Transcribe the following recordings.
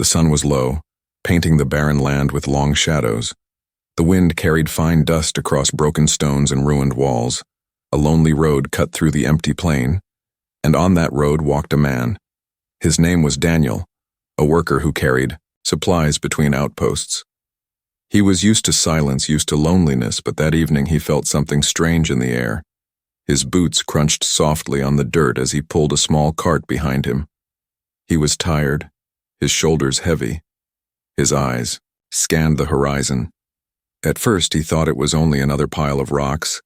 sun was low, painting the barren land with long shadows. The wind carried fine dust across broken stones and ruined walls. A lonely road cut through the empty plain, and on that road walked a man. His name was Daniel, a worker who carried supplies between outposts. He was used to silence, used to loneliness, but that evening he felt something strange in the air. His boots crunched softly on the dirt as he pulled a small cart behind him. He was tired, his shoulders heavy. His eyes scanned the horizon. At first he thought it was only another pile of rocks,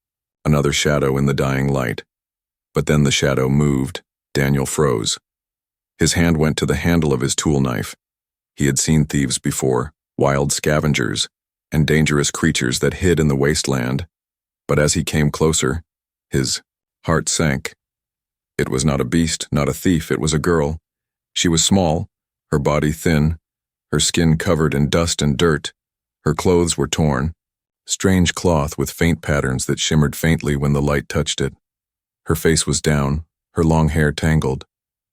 another shadow in the dying light. But then the shadow moved. Daniel froze. His hand went to the handle of his tool knife. He had seen thieves before, wild scavengers, and dangerous creatures that hid in the wasteland. But as he came closer, his heart sank. It was not a beast, not a thief, it was a girl. She was small, her body thin, her skin covered in dust and dirt. Her clothes were torn, strange cloth with faint patterns that shimmered faintly when the light touched it. Her face was down, her long hair tangled.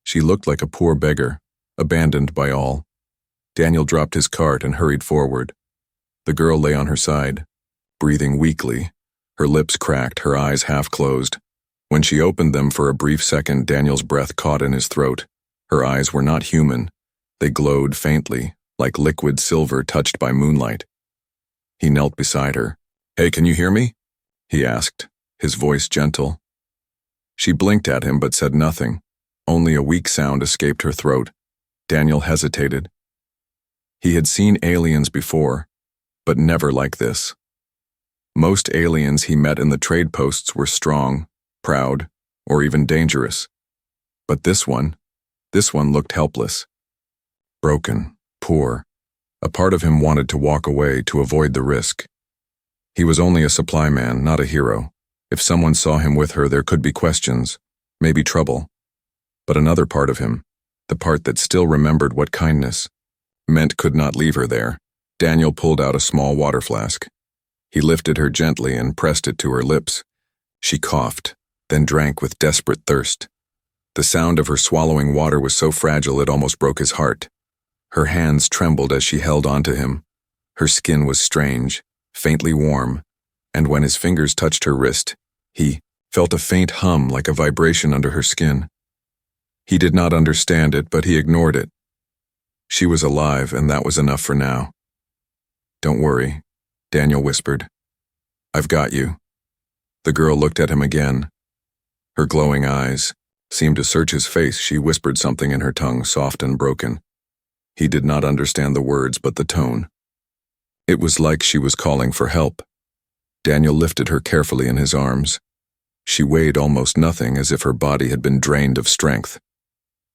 She looked like a poor beggar, abandoned by all. Daniel dropped his cart and hurried forward. The girl lay on her side, breathing weakly, her lips cracked, her eyes half closed. When she opened them for a brief second, Daniel's breath caught in his throat. Her eyes were not human. They glowed faintly, like liquid silver touched by moonlight. He knelt beside her. "Hey, can you hear me?" he asked, his voice gentle. She blinked at him but said nothing. Only a weak sound escaped her throat. Daniel hesitated. He had seen aliens before, but never like this. Most aliens he met in the trade posts were strong, proud, or even dangerous. But this one looked helpless. Broken, poor. A part of him wanted to walk away to avoid the risk. He was only a supply man, not a hero. If someone saw him with her, there could be questions, maybe trouble. But another part of him, the part that still remembered what kindness meant, could not leave her there. Daniel pulled out a small water flask. He lifted her gently and pressed it to her lips. She coughed, then drank with desperate thirst. The sound of her swallowing water was so fragile it almost broke his heart. Her hands trembled as she held onto him. Her skin was strange, faintly warm, and when his fingers touched her wrist, he felt a faint hum like a vibration under her skin. He did not understand it, but he ignored it. She was alive, and that was enough for now. "Don't worry," Daniel whispered. "I've got you." The girl looked at him again. Her glowing eyes seemed to search his face. She whispered something in her tongue, soft and broken. He did not understand the words, but the tone. It was like she was calling for help. Daniel lifted her carefully in his arms. She weighed almost nothing, as if her body had been drained of strength.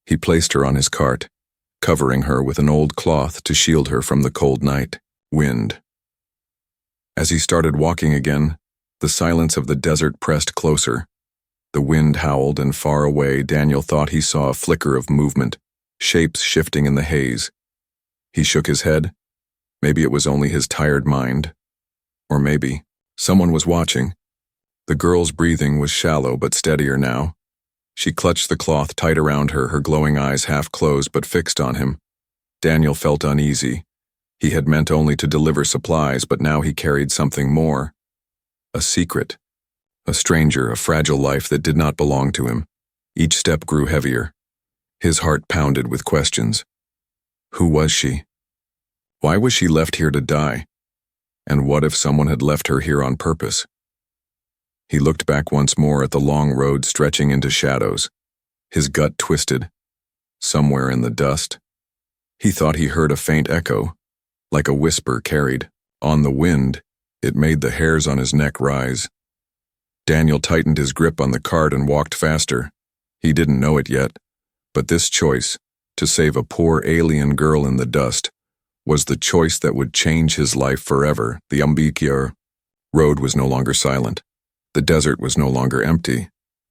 He placed her on his cart, covering her with an old cloth to shield her from the cold night wind. As he started walking again, the silence of the desert pressed closer. The wind howled, and far away Daniel thought he saw a flicker of movement, shapes shifting in the haze. He shook his head. Maybe it was only his tired mind. Or maybe someone was watching. The girl's breathing was shallow but steadier now. She clutched the cloth tight around her, her glowing eyes half closed but fixed on him. Daniel felt uneasy. He had meant only to deliver supplies, but now he carried something more. A secret. A stranger, a fragile life that did not belong to him. Each step grew heavier. His heart pounded with questions. Who was she? Why was she left here to die? And what if someone had left her here on purpose? He looked back once more at the long road stretching into shadows. His gut twisted. Somewhere in the dust, he thought he heard a faint echo, like a whisper carried on the wind. It made the hairs on his neck rise. Daniel tightened his grip on the cart and walked faster. He didn't know it yet, but this choice, to save a poor alien girl in the dust, was the choice that would change his life forever. The Umbikyur road was no longer silent. The desert was no longer empty.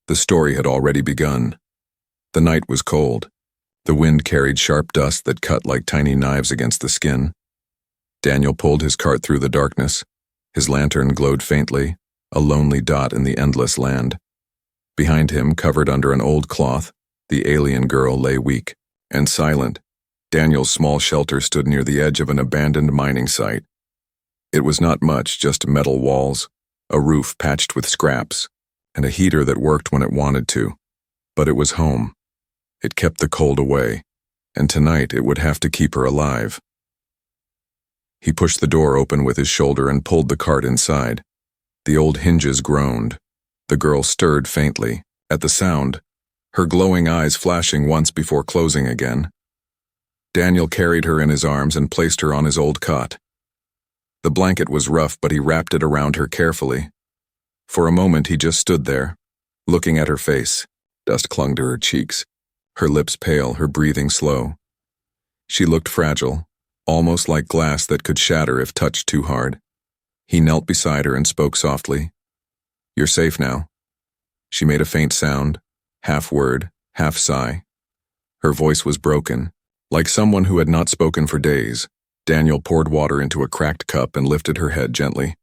The story had already begun. The night was cold. The wind carried sharp dust that cut like tiny knives against the skin. Daniel pulled his cart through the darkness. His lantern glowed faintly, a lonely dot in the endless land. Behind him, covered under an old cloth, the alien girl lay weak and silent. Daniel's small shelter stood near the edge of an abandoned mining site. It was not much, just metal walls, a roof patched with scraps, and a heater that worked when it wanted to. But it was home. It kept the cold away, and tonight it would have to keep her alive. He pushed the door open with his shoulder and pulled the cart inside. The old hinges groaned. The girl stirred faintly. At the sound, her glowing eyes flashing once before closing again. Daniel carried her in his arms and placed her on his old cot. The blanket was rough, but he wrapped it around her carefully. For a moment he just stood there, looking at her face. Dust clung to her cheeks, her lips pale, her breathing slow. She looked fragile, almost like glass that could shatter if touched too hard. He knelt beside her and spoke softly. "You're safe now." She made a faint sound, half word, half sigh. Her voice was broken, like someone who had not spoken for days. Daniel poured water into a cracked cup and lifted her head gently.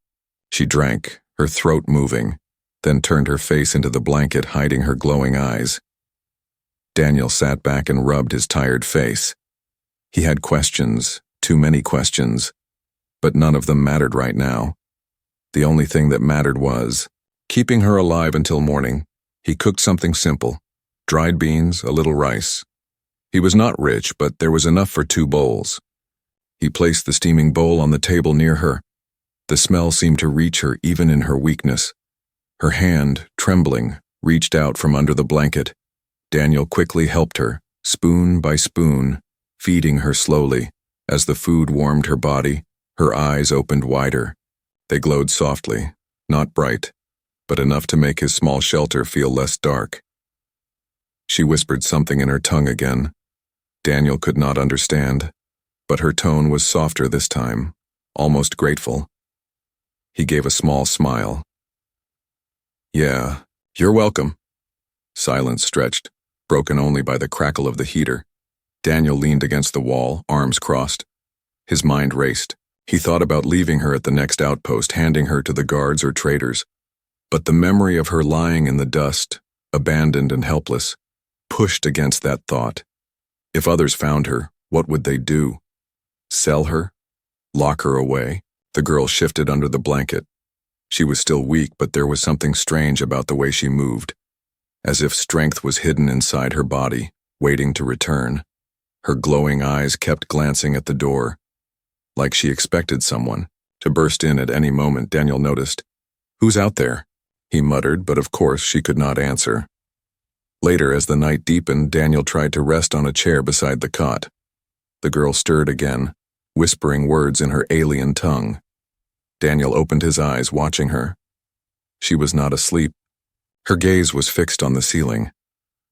She drank, her throat moving, then turned her face into the blanket, hiding her glowing eyes. Daniel sat back and rubbed his tired face. He had questions, too many questions, but none of them mattered right now. The only thing that mattered was keeping her alive until morning. He cooked something simple, dried beans, a little rice. He was not rich, but there was enough for 2 bowls. He placed the steaming bowl on the table near her. The smell seemed to reach her even in her weakness. Her hand, trembling, reached out from under the blanket. Daniel quickly helped her, spoon by spoon, feeding her slowly. As the food warmed her body, her eyes opened wider. They glowed softly, not bright, but enough to make his small shelter feel less dark. She whispered something in her tongue again. Daniel could not understand, but her tone was softer this time, almost grateful. He gave a small smile. "Yeah, you're welcome." Silence stretched, broken only by the crackle of the heater. Daniel leaned against the wall, arms crossed. His mind raced. He thought about leaving her at the next outpost, handing her to the guards or traders. But the memory of her lying in the dust, abandoned and helpless, pushed against that thought. If others found her, what would they do? Sell her? Lock her away? The girl shifted under the blanket. She was still weak, but there was something strange about the way she moved, as if strength was hidden inside her body, waiting to return. Her glowing eyes kept glancing at the door, like she expected someone to burst in at any moment. Daniel noticed. "Who's out there?" he muttered, but of course she could not answer. Later, as the night deepened, Daniel tried to rest on a chair beside the cot. The girl stirred again, whispering words in her alien tongue. Daniel opened his eyes, watching her. She was not asleep. Her gaze was fixed on the ceiling.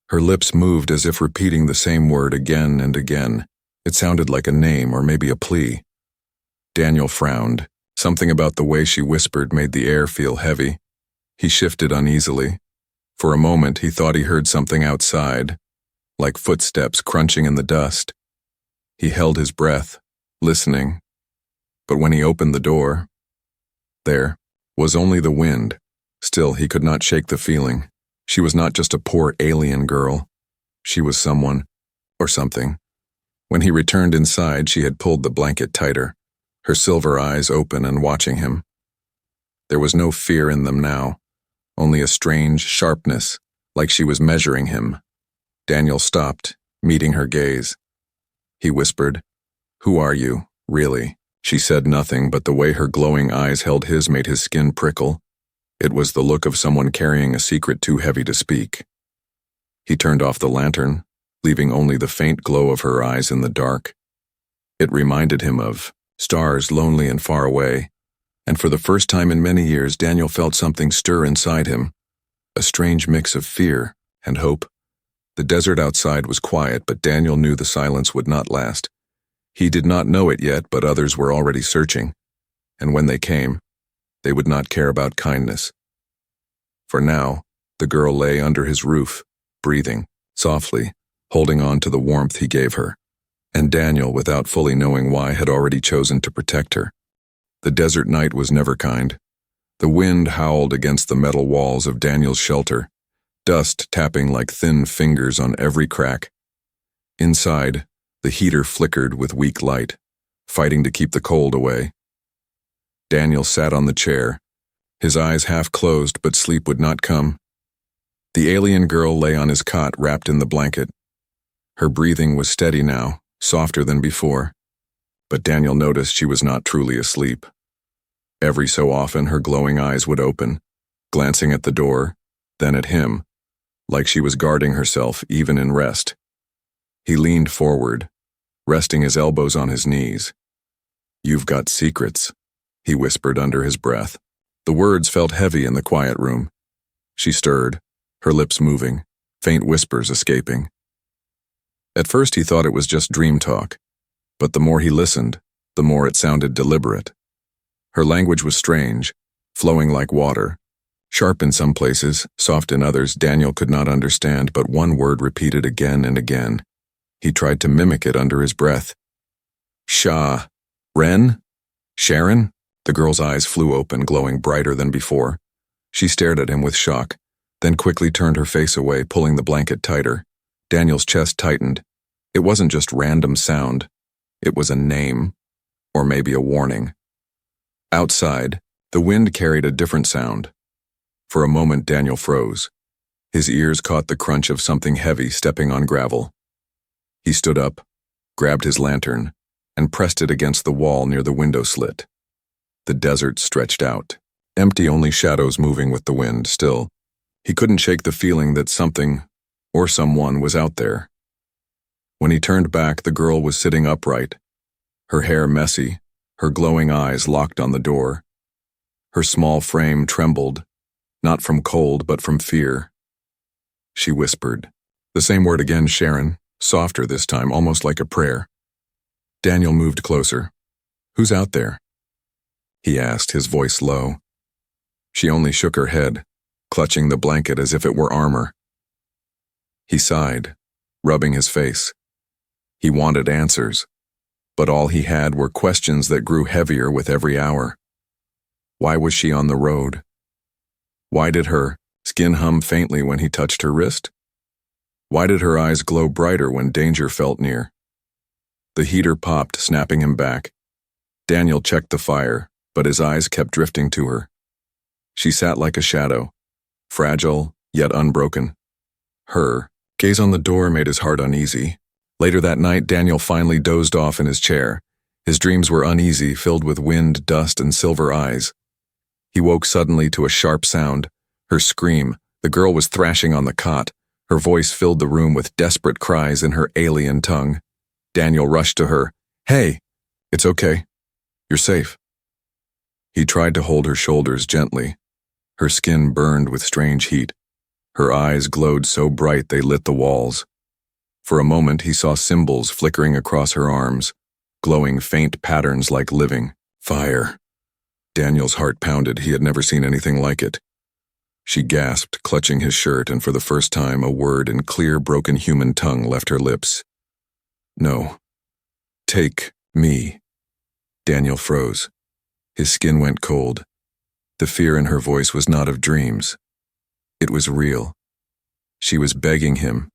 Her lips moved as if repeating the same word again and again. It sounded like a name or maybe a plea. Daniel frowned. Something about the way she whispered made the air feel heavy. He shifted uneasily. For a moment he thought he heard something outside, like footsteps crunching in the dust. He held his breath, listening. But when he opened the door, there was only the wind. Still, he could not shake the feeling. She was not just a poor alien girl. She was someone, or something. When he returned inside, she had pulled the blanket tighter, her silver eyes open and watching him. There was no fear in them now, only a strange sharpness, like she was measuring him. Daniel stopped, meeting her gaze. He whispered, "Who are you, really?" She said nothing, but the way her glowing eyes held his made his skin prickle. It was the look of someone carrying a secret too heavy to speak. He turned off the lantern, leaving only the faint glow of her eyes in the dark. It reminded him of stars lonely and far away, and for the first time in many years, Daniel felt something stir inside him, a strange mix of fear and hope. The desert outside was quiet, but Daniel knew the silence would not last. He did not know it yet, but others were already searching, and when they came, they would not care about kindness. For now, the girl lay under his roof, breathing softly, holding on to the warmth he gave her, and Daniel, without fully knowing why, had already chosen to protect her. The desert night was never kind. The wind howled against the metal walls of Daniel's shelter, dust tapping like thin fingers on every crack. Inside, The heater flickered with weak light, fighting to keep the cold away. Daniel sat on the chair, his eyes half closed, but sleep would not come. The alien girl lay on his cot, wrapped in the blanket. Her breathing was steady now, softer than before, but Daniel noticed she was not truly asleep. Every so often her glowing eyes would open, glancing at the door, then at him, like she was guarding herself even in rest. He leaned forward, resting his elbows on his knees. "You've got secrets," he whispered under his breath. The words felt heavy in the quiet room. She stirred, her lips moving, faint whispers escaping. At first he thought it was just dream talk, but the more he listened, the more it sounded deliberate. Her language was strange, flowing like water, sharp in some places, soft in others. Daniel could not understand, but one word repeated again and again. He tried to mimic it under his breath. "Sha, Ren? Sharon?" The girl's eyes flew open, glowing brighter than before. She stared at him with shock, then quickly turned her face away, pulling the blanket tighter. Daniel's chest tightened. It wasn't just random sound. It was a name, or maybe a warning. Outside, the wind carried a different sound. For a moment, Daniel froze. His ears caught the crunch of something heavy stepping on gravel. He stood up, grabbed his lantern, and pressed it against the wall near the window slit. The desert stretched out, empty, only shadows moving with the wind. Still, he couldn't shake the feeling that something, or someone, was out there. When he turned back, the girl was sitting upright, her hair messy, her glowing eyes locked on the door. Her small frame trembled, not from cold but from fear. She whispered, the same word again, Sharon, softer this time, almost like a prayer. Daniel moved closer. "Who's out there?" he asked, his voice low. She only shook her head, clutching the blanket as if it were armor. He sighed, rubbing his face. He wanted answers, but all he had were questions that grew heavier with every hour. Why was she on the road? Why did her skin hum faintly when he touched her wrist? Why did her eyes glow brighter when danger felt near? The heater popped, snapping him back. Daniel checked the fire, but his eyes kept drifting to her. She sat like a shadow, fragile yet unbroken. Her gaze on the door made his heart uneasy. Later that night, Daniel finally dozed off in his chair. His dreams were uneasy, filled with wind, dust, and silver eyes. He woke suddenly to a sharp sound, her scream. The girl was thrashing on the cot. Her voice filled the room with desperate cries in her alien tongue. Daniel rushed to her. "Hey, it's okay. You're safe." He tried to hold her shoulders gently. Her skin burned with strange heat. Her eyes glowed so bright they lit the walls. For a moment he saw symbols flickering across her arms, glowing faint patterns like living fire. Daniel's heart pounded. He had never seen anything like it. She gasped, clutching his shirt, and for the first time a word in clear, broken human tongue left her lips. "No. Take me." Daniel froze. His skin went cold. The fear in her voice was not of dreams. It was real. She was begging him,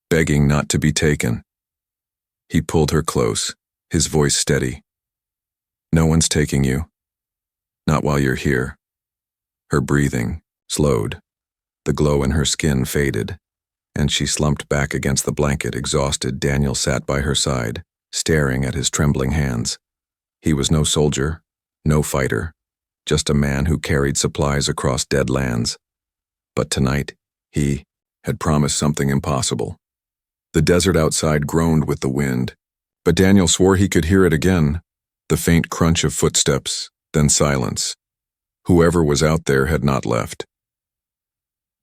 begging not to be taken. He pulled her close, his voice steady. "No one's taking you. Not while you're here." Her breathing slowed. The glow in her skin faded, and she slumped back against the blanket, exhausted. Daniel sat by her side, staring at his trembling hands. He was no soldier, no fighter, just a man who carried supplies across dead lands. But tonight, he had promised something impossible. The desert outside groaned with the wind, but Daniel swore he could hear it again, the faint crunch of footsteps, then silence. Whoever was out there had not left.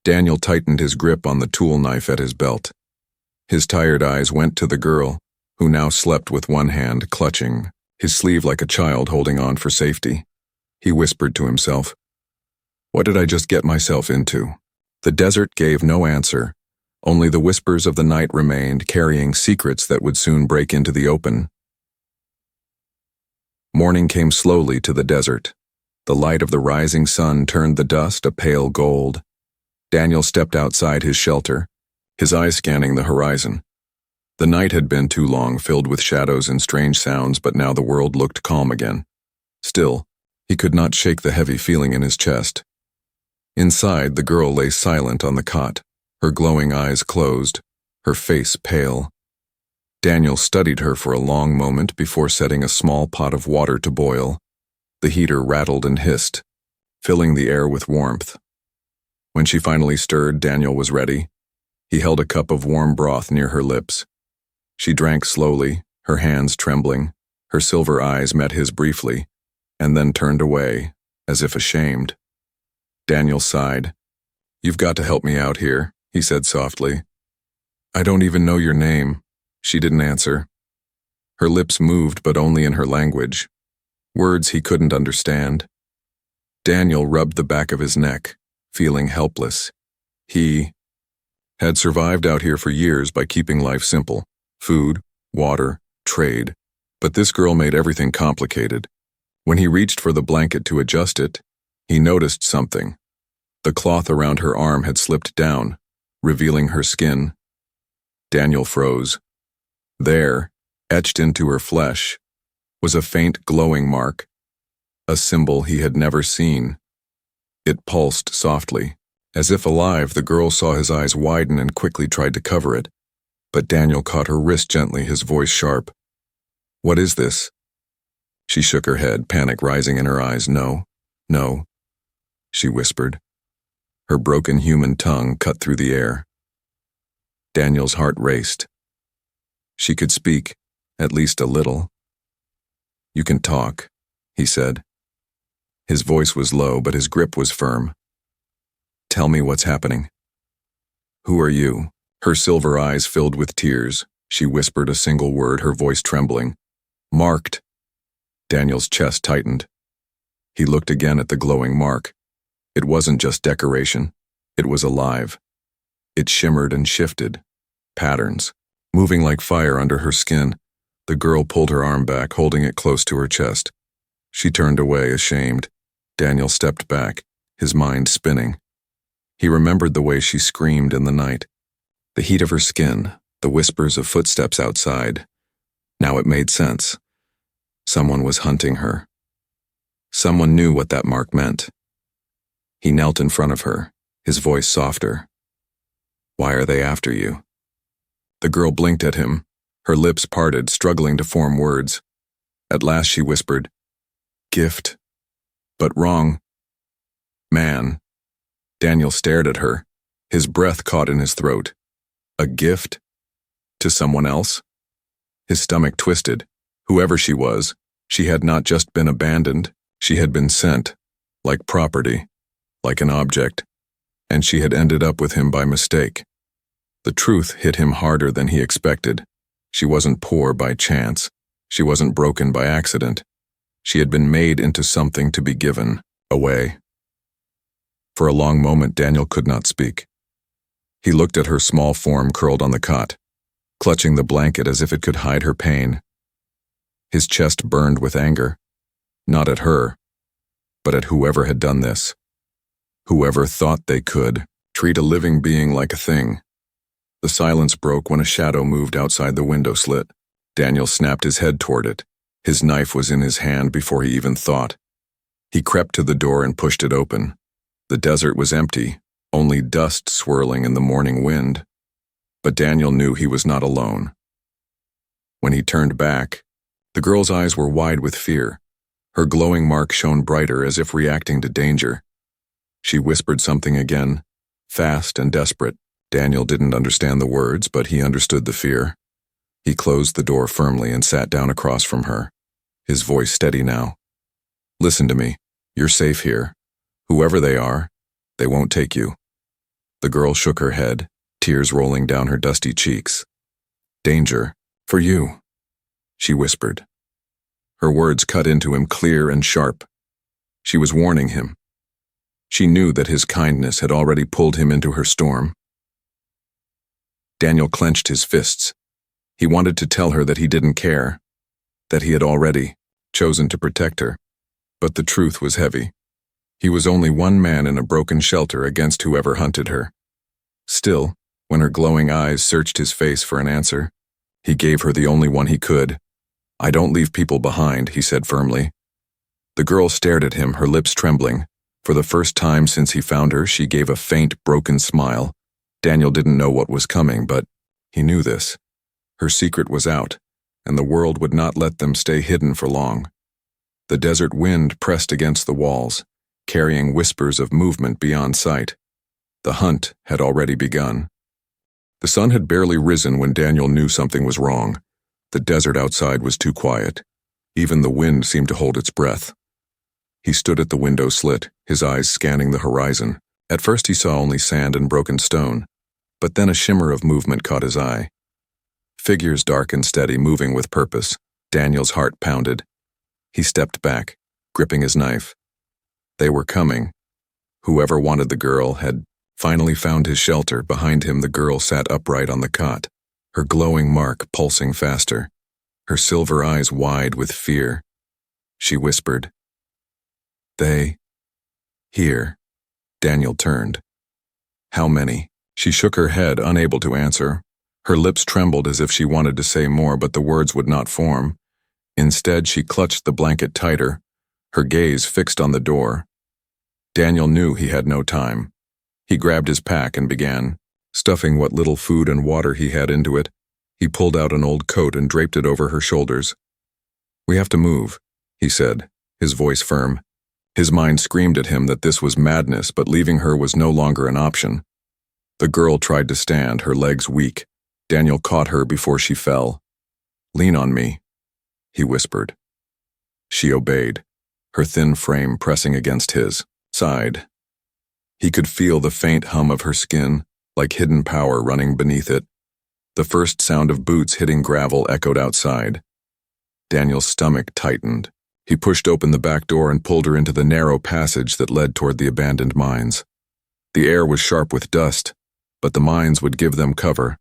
Daniel tightened his grip on the tool knife at his belt. His tired eyes went to the girl, who now slept with one hand clutching his sleeve like a child holding on for safety. He whispered to himself, "What did I just get myself into?" The desert gave no answer. Only the whispers of the night remained, carrying secrets that would soon break into the open. Morning came slowly to the desert. The light of the rising sun turned the dust a pale gold. Daniel stepped outside his shelter, his eyes scanning the horizon. The night had been too long, filled with shadows and strange sounds, but now the world looked calm again. Still, he could not shake the heavy feeling in his chest. Inside, the girl lay silent on the cot, her glowing eyes closed, her face pale. Daniel studied her for a long moment before setting a small pot of water to boil. The heater rattled and hissed, filling the air with warmth. When she finally stirred, Daniel was ready. He held a cup of warm broth near her lips. She drank slowly, her hands trembling. Her silver eyes met his briefly, and then turned away, as if ashamed. Daniel sighed. "You've got to help me out here," he said softly. "I don't even know your name." She didn't answer. Her lips moved, but only in her language. Words he couldn't understand. Daniel rubbed the back of his neck, feeling helpless. He had survived out here for years by keeping life simple. Food, water, trade. But this girl made everything complicated. When he reached for the blanket to adjust it, he noticed something. The cloth around her arm had slipped down, revealing her skin. Daniel froze. There, etched into her flesh, was a faint glowing mark, a symbol he had never seen. It pulsed softly. As if alive, the girl saw his eyes widen and quickly tried to cover it. But Daniel caught her wrist gently, his voice sharp. "What is this?" She shook her head, panic rising in her eyes. "No, no," she whispered. Her broken human tongue cut through the air. Daniel's heart raced. She could speak, at least a little. "You can talk," he said. His voice was low, but his grip was firm. "Tell me what's happening." "Who are you?" Her silver eyes filled with tears. She whispered a single word, her voice trembling. "Marked." Daniel's chest tightened. He looked again at the glowing mark. It wasn't just decoration. It was alive. It shimmered and shifted. Patterns. Moving like fire under her skin. The girl pulled her arm back, holding it close to her chest. She turned away, ashamed. Daniel stepped back, his mind spinning. He remembered the way she screamed in the night. The heat of her skin, the whispers of footsteps outside. Now it made sense. Someone was hunting her. Someone knew what that mark meant. He knelt in front of her, his voice softer. "Why are they after you?" The girl blinked at him, her lips parted, struggling to form words. At last she whispered, "Gift." But wrong. "Man." Daniel stared at her, his breath caught in his throat. A gift? To someone else? His stomach twisted. Whoever she was, she had not just been abandoned, she had been sent, like property, like an object, and she had ended up with him by mistake. The truth hit him harder than he expected. She wasn't poor by chance. She wasn't broken by accident. She had been made into something to be given away. For a long moment, Daniel could not speak. He looked at her small form curled on the cot, clutching the blanket as if it could hide her pain. His chest burned with anger, not at her, but at whoever had done this. Whoever thought they could treat a living being like a thing. The silence broke when a shadow moved outside the window slit. Daniel snapped his head toward it. His knife was in his hand before he even thought. He crept to the door and pushed it open. The desert was empty, only dust swirling in the morning wind. But Daniel knew he was not alone. When he turned back, the girl's eyes were wide with fear. Her glowing mark shone brighter as if reacting to danger. She whispered something again, fast and desperate. Daniel didn't understand the words, but he understood the fear. He closed the door firmly and sat down across from her, his voice steady now. "Listen to me. You're safe here. Whoever they are, they won't take you." The girl shook her head, tears rolling down her dusty cheeks. "Danger, for you," she whispered. Her words cut into him clear and sharp. She was warning him. She knew that his kindness had already pulled him into her storm. Daniel clenched his fists. He wanted to tell her that he didn't care, that he had already chosen to protect her. But the truth was heavy. He was only one man in a broken shelter against whoever hunted her. Still, when her glowing eyes searched his face for an answer, He gave her the only one he could. "I don't leave people behind," he said firmly. The girl stared at him, her lips trembling. For the first time since he found her, she gave a faint, broken smile. Daniel didn't know what was coming, but he knew this. Her secret was out, and the world would not let them stay hidden for long. The desert wind pressed against the walls, carrying whispers of movement beyond sight. The hunt had already begun. The sun had barely risen when Daniel knew something was wrong. The desert outside was too quiet. Even the wind seemed to hold its breath. He stood at the window slit, his eyes scanning the horizon. At first he saw only sand and broken stone, but then a shimmer of movement caught his eye. Figures dark and steady, moving with purpose. Daniel's heart pounded. He stepped back, gripping his knife. They were coming. Whoever wanted the girl had finally found his shelter. Behind him, the girl sat upright on the cot, her glowing mark pulsing faster, her silver eyes wide with fear. She whispered, "They... here." Daniel turned. "How many?" She shook her head, unable to answer. Her lips trembled as if she wanted to say more, but the words would not form. Instead, she clutched the blanket tighter, her gaze fixed on the door. Daniel knew he had no time. He grabbed his pack and began stuffing what little food and water he had into it. He pulled out an old coat and draped it over her shoulders. "We have to move," he said, his voice firm. His mind screamed at him that this was madness, but leaving her was no longer an option. The girl tried to stand, her legs weak. Daniel caught her before she fell. "Lean on me," he whispered. She obeyed, her thin frame pressing against his side. He could feel the faint hum of her skin, like hidden power running beneath it. The first sound of boots hitting gravel echoed outside. Daniel's stomach tightened. He pushed open the back door and pulled her into the narrow passage that led toward the abandoned mines. The air was sharp with dust, but the mines would give them cover.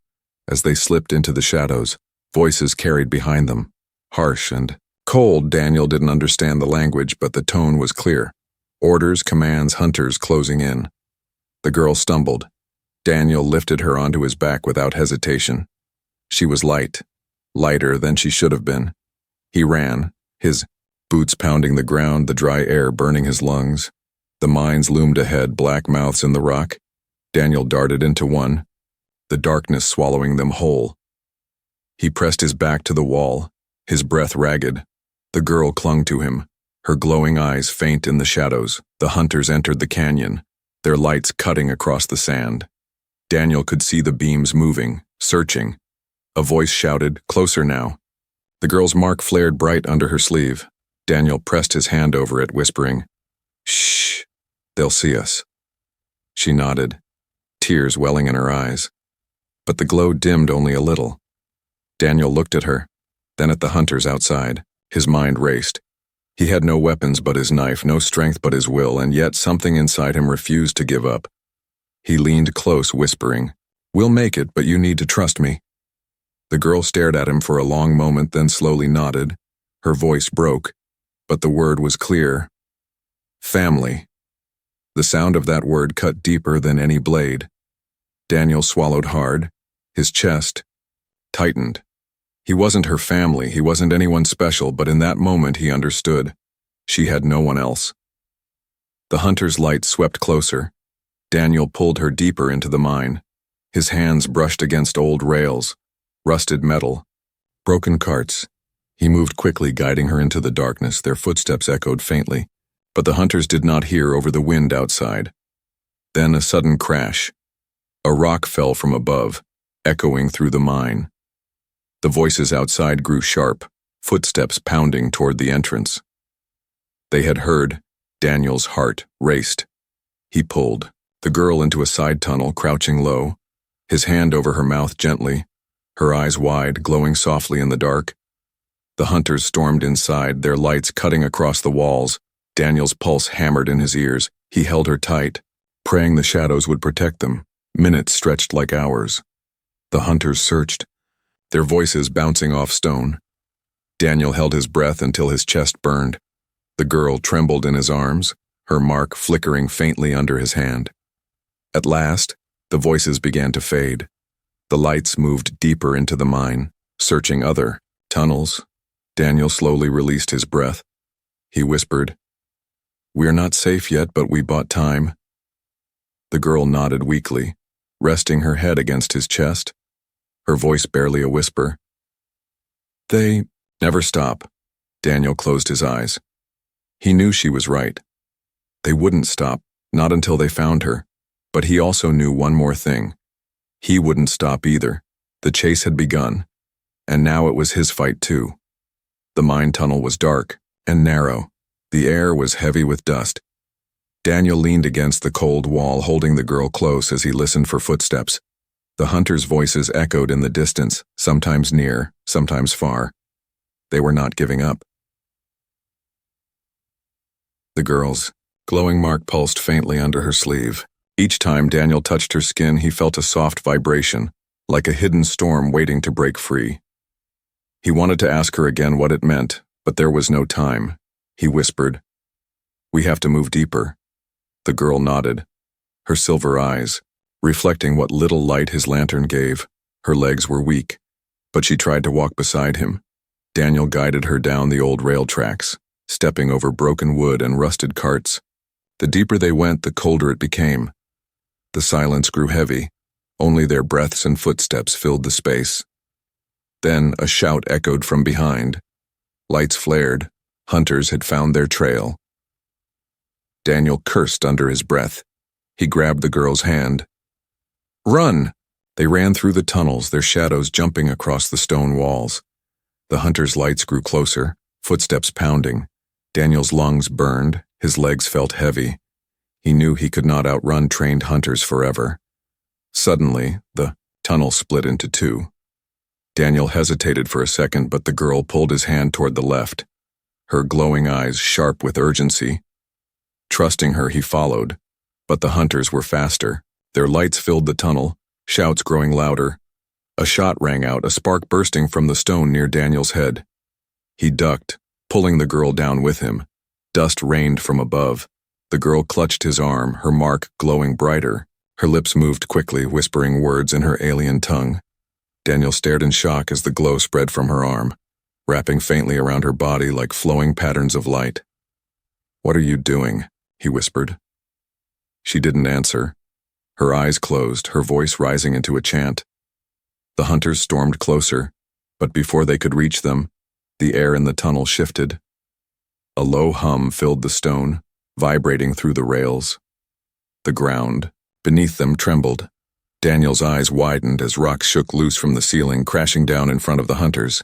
As they slipped into the shadows, voices carried behind them, harsh and cold. Daniel didn't understand the language, but the tone was clear. Orders, commands, hunters closing in. The girl stumbled. Daniel lifted her onto his back without hesitation. She was light, lighter than she should have been. He ran, his boots pounding the ground, the dry air burning his lungs. The mines loomed ahead, black mouths in the rock. Daniel darted into one, the darkness swallowing them whole. He pressed his back to the wall, his breath ragged. The girl clung to him, her glowing eyes faint in the shadows. The hunters entered the canyon, their lights cutting across the sand. Daniel could see the beams moving, searching. A voice shouted, "Closer now." The girl's mark flared bright under her sleeve. Daniel pressed his hand over it, whispering, "Shh, they'll see us." She nodded, tears welling in her eyes. But the glow dimmed only a little. Daniel looked at her, then at the hunters outside. His mind raced. He had no weapons but his knife, no strength but his will, and yet something inside him refused to give up. He leaned close, whispering, "We'll make it, but you need to trust me." The girl stared at him for a long moment, then slowly nodded. Her voice broke, but the word was clear. "Family." The sound of that word cut deeper than any blade. Daniel swallowed hard, his chest tightened. He wasn't her family, he wasn't anyone special, but in that moment he understood. She had no one else. The hunter's light swept closer. Daniel pulled her deeper into the mine. His hands brushed against old rails, rusted metal, broken carts. He moved quickly, guiding her into the darkness. Their footsteps echoed faintly, but the hunters did not hear over the wind outside. Then a sudden crash. A rock fell from above, echoing through the mine. The voices outside grew sharp, footsteps pounding toward the entrance. They had heard. Daniel's heart raced. He pulled the girl into a side tunnel, crouching low, his hand over her mouth gently, her eyes wide, glowing softly in the dark. The hunters stormed inside, their lights cutting across the walls. Daniel's pulse hammered in his ears. He held her tight, praying the shadows would protect them. Minutes stretched like hours. The hunters searched, their voices bouncing off stone. Daniel held his breath until his chest burned. The girl trembled in his arms, her mark flickering faintly under his hand. At last, the voices began to fade. The lights moved deeper into the mine. searching other tunnels. Daniel slowly released his breath. He whispered, "We're not safe yet, but we bought time." The girl nodded weakly, resting her head against his chest, her voice barely a whisper. "They never stop." Daniel closed his eyes. He knew she was right. They wouldn't stop, not until they found her. But he also knew one more thing. He wouldn't stop either. The chase had begun, and now it was his fight too. The mine tunnel was dark and narrow. The air was heavy with dust. Daniel leaned against the cold wall, holding the girl close as he listened for footsteps. The hunters' voices echoed in the distance, sometimes near, sometimes far. They were not giving up. The girl's glowing mark pulsed faintly under her sleeve. Each time Daniel touched her skin, he felt a soft vibration, like a hidden storm waiting to break free. He wanted to ask her again what it meant, but there was no time. He whispered, "We have to move deeper." The girl nodded, her silver eyes reflecting what little light his lantern gave. Her legs were weak, but she tried to walk beside him. Daniel guided her down the old rail tracks, stepping over broken wood and rusted carts. The deeper they went, the colder it became. The silence grew heavy. Only their breaths and footsteps filled the space. Then a shout echoed from behind. Lights flared. Hunters had found their trail. Daniel cursed under his breath. He grabbed the girl's hand. "Run!" They ran through the tunnels, their shadows jumping across the stone walls. The hunters' lights grew closer, footsteps pounding. Daniel's lungs burned, his legs felt heavy. He knew he could not outrun trained hunters forever. Suddenly, the tunnel split into two. Daniel hesitated for a second, but the girl pulled his hand toward the left, her glowing eyes sharp with urgency. Trusting her, he followed, but the hunters were faster. Their lights filled the tunnel, shouts growing louder. A shot rang out, a spark bursting from the stone near Daniel's head. He ducked, pulling the girl down with him. Dust rained from above. The girl clutched his arm, her mark glowing brighter. Her lips moved quickly, whispering words in her alien tongue. Daniel stared in shock as the glow spread from her arm, wrapping faintly around her body like flowing patterns of light. "What are you doing?" he whispered. She didn't answer. Her eyes closed, her voice rising into a chant. The hunters stormed closer, but before they could reach them, the air in the tunnel shifted. A low hum filled the stone, vibrating through the rails. The ground beneath them trembled. Daniel's eyes widened as rocks shook loose from the ceiling, crashing down in front of the hunters.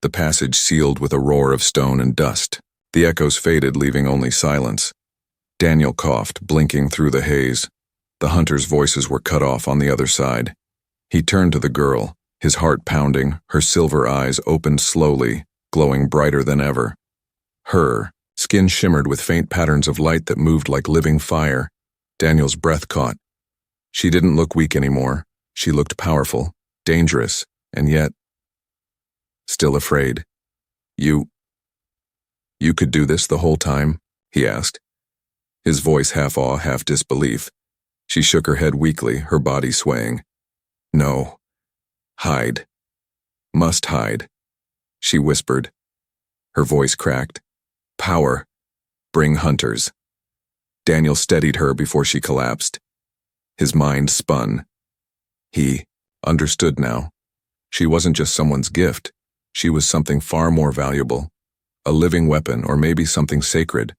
The passage sealed with a roar of stone and dust. The echoes faded, leaving only silence. Daniel coughed, blinking through the haze. The hunters' voices were cut off on the other side. He turned to the girl, his heart pounding, her silver eyes opened slowly, glowing brighter than ever. Her skin shimmered with faint patterns of light that moved like living fire. Daniel's breath caught. She didn't look weak anymore. She looked powerful, dangerous, and yet still afraid. You could do this the whole time?" he asked, his voice half awe, half disbelief. She shook her head weakly, her body swaying. "No. Hide. Must hide," she whispered. Her voice cracked. "Power. Bring hunters." Daniel steadied her before she collapsed. His mind spun. He understood now. She wasn't just someone's gift. She was something far more valuable. A living weapon, or maybe something sacred.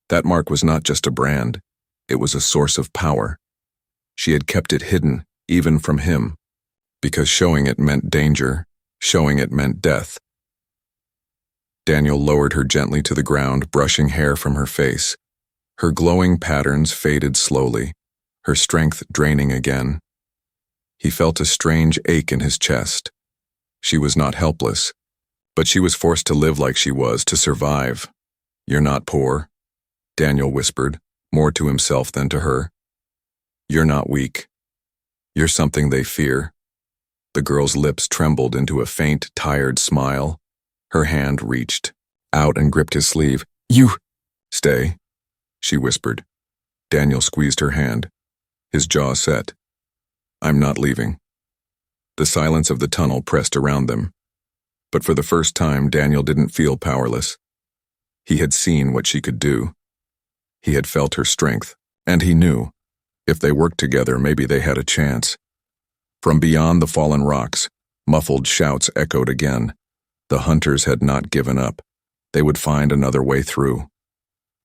That mark was not just a brand. It was a source of power. She had kept it hidden, even from him, because showing it meant danger, showing it meant death. Daniel lowered her gently to the ground, brushing hair from her face. Her glowing patterns faded slowly, her strength draining again. He felt a strange ache in his chest. She was not helpless, but she was forced to live like she was, to survive. "You're not poor," Daniel whispered, more to himself than to her. "You're not weak. You're something they fear." The girl's lips trembled into a faint, tired smile. Her hand reached out and gripped his sleeve. "You—" "Stay," she whispered. Daniel squeezed her hand, his jaw set. "I'm not leaving." The silence of the tunnel pressed around them. But for the first time, Daniel didn't feel powerless. He had seen what she could do. He had felt her strength, and he knew, if they worked together, maybe they had a chance. From beyond the fallen rocks, muffled shouts echoed again. The hunters had not given up. They would find another way through.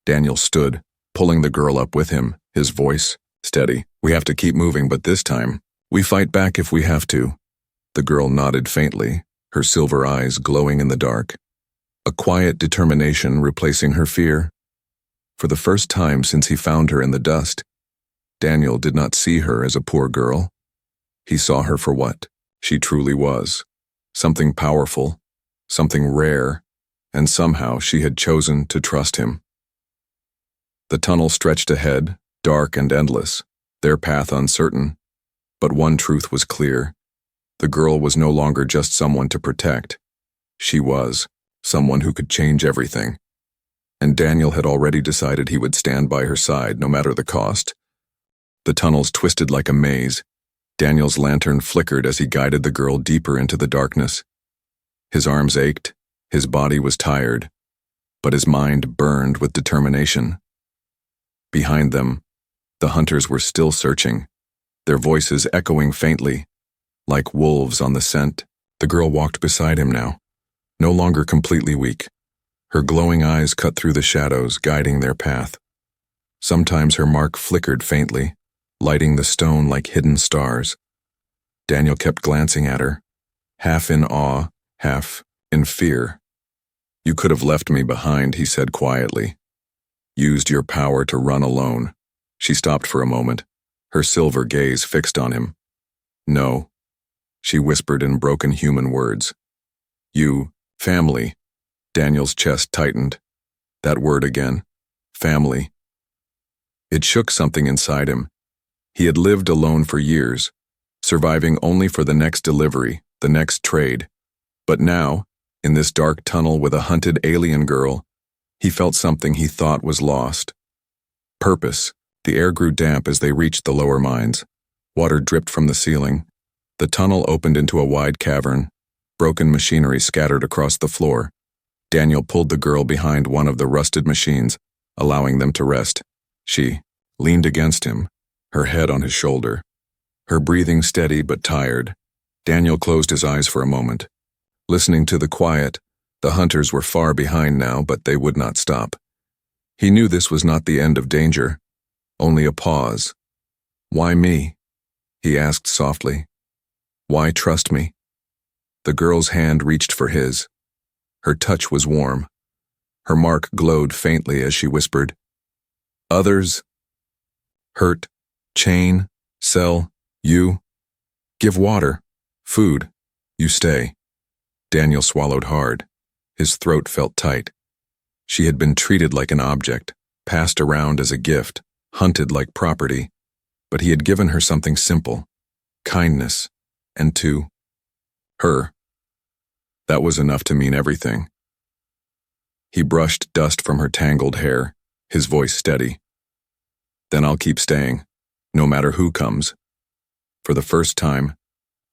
Daniel stood, pulling the girl up with him, his voice steady. "We have to keep moving, but this time, we fight back if we have to." The girl nodded faintly, her silver eyes glowing in the dark. A quiet determination replacing her fear. For the first time since he found her in the dust, Daniel did not see her as a poor girl. He saw her for what she truly was. Something powerful, something rare, and somehow she had chosen to trust him. The tunnel stretched ahead, dark and endless, their path uncertain. But one truth was clear. The girl was no longer just someone to protect. She was someone who could change everything. And Daniel had already decided he would stand by her side no matter the cost. The tunnels twisted like a maze. Daniel's lantern flickered as he guided the girl deeper into the darkness. His arms ached, his body was tired, but his mind burned with determination. Behind them, the hunters were still searching, their voices echoing faintly, like wolves on the scent. The girl walked beside him now, no longer completely weak. Her glowing eyes cut through the shadows, guiding their path. Sometimes her mark flickered faintly, lighting the stone like hidden stars. Daniel kept glancing at her, half in awe, half in fear. "You could have left me behind," he said quietly. "Used your power to run alone." She stopped for a moment, her silver gaze fixed on him. "No," she whispered in broken human words. "You, family." Daniel's chest tightened. That word again, family. It shook something inside him. He had lived alone for years, surviving only for the next delivery, the next trade. But now, in this dark tunnel with a hunted alien girl, he felt something he thought was lost. Purpose. The air grew damp as they reached the lower mines. Water dripped from the ceiling. The tunnel opened into a wide cavern. Broken machinery scattered across the floor. Daniel pulled the girl behind one of the rusted machines, allowing them to rest. She leaned against him, her head on his shoulder, her breathing steady but tired. Daniel closed his eyes for a moment. Listening to the quiet, the hunters were far behind now, but they would not stop. He knew this was not the end of danger, only a pause. "Why me?" he asked softly. "Why trust me?" The girl's hand reached for his. Her touch was warm. Her mark glowed faintly as she whispered, "Others hurt, chain, sell, you give water, food, you stay." Daniel swallowed hard. His throat felt tight. She had been treated like an object, passed around as a gift, hunted like property, but he had given her something simple, kindness, and to her, that was enough to mean everything. He brushed dust from her tangled hair, his voice steady. "Then I'll keep staying, no matter who comes." For the first time,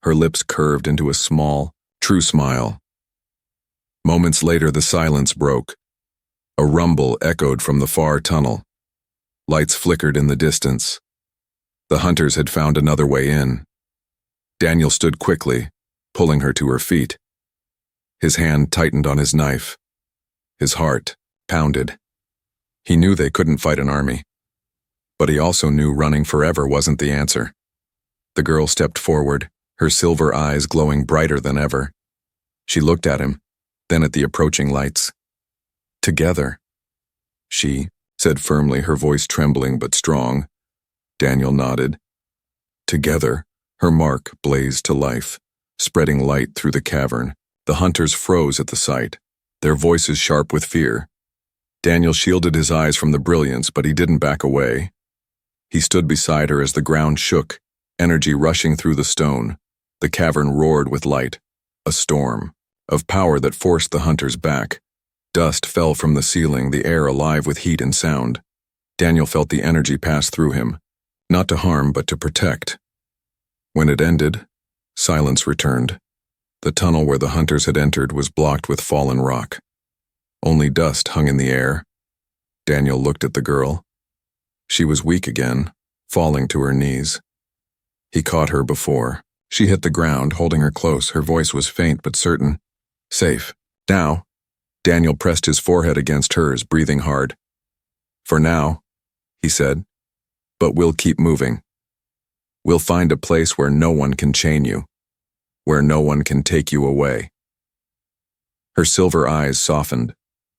her lips curved into a small, true smile. Moments later, the silence broke. A rumble echoed from the far tunnel. Lights flickered in the distance. The hunters had found another way in. Daniel stood quickly, pulling her to her feet. His hand tightened on his knife. His heart pounded. He knew they couldn't fight an army, but he also knew running forever wasn't the answer. The girl stepped forward, her silver eyes glowing brighter than ever. She looked at him, then at the approaching lights. "Together," she said firmly, her voice trembling but strong. Daniel nodded. Together, her mark blazed to life, spreading light through the cavern. The hunters froze at the sight, their voices sharp with fear. Daniel shielded his eyes from the brilliance, but he didn't back away. He stood beside her as the ground shook, energy rushing through the stone. The cavern roared with light, a storm of power that forced the hunters back. Dust fell from the ceiling, the air alive with heat and sound. Daniel felt the energy pass through him, not to harm but to protect. When it ended, Silence returned. The tunnel where the hunters had entered was blocked with fallen rock. Only dust hung in the air. Daniel looked at the girl. She was weak again, falling to her knees. He caught her before. She hit the ground, holding her close. Her voice was faint but certain. Safe. Now. Daniel pressed his forehead against hers, breathing hard. For now, he said, but we'll keep moving. We'll find a place where no one can chain you, where no one can take you away. Her silver eyes softened,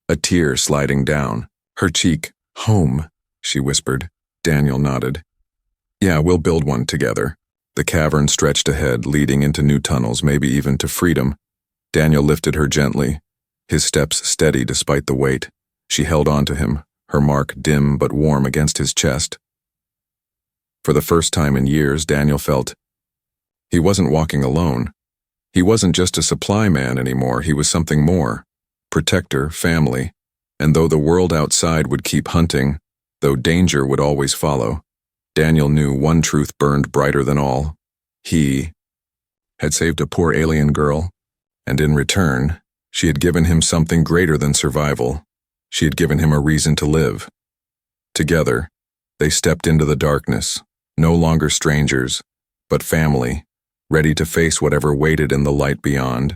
a tear sliding down. Her cheek, home, she whispered. Daniel nodded. Yeah, we'll build one together. The cavern stretched ahead, leading into new tunnels, maybe even to freedom. Daniel lifted her gently, his steps steady despite the weight. She held on to him, her mark dim but warm against his chest. For the first time in years, Daniel felt he wasn't walking alone. He wasn't just a supply man anymore, he was something more. Protector, family, and though the world outside would keep hunting, though danger would always follow, Daniel knew one truth burned brighter than all. He had saved a poor alien girl, and in return, she had given him something greater than survival. She had given him a reason to live. Together, they stepped into the darkness, no longer strangers, but family, ready to face whatever waited in the light beyond.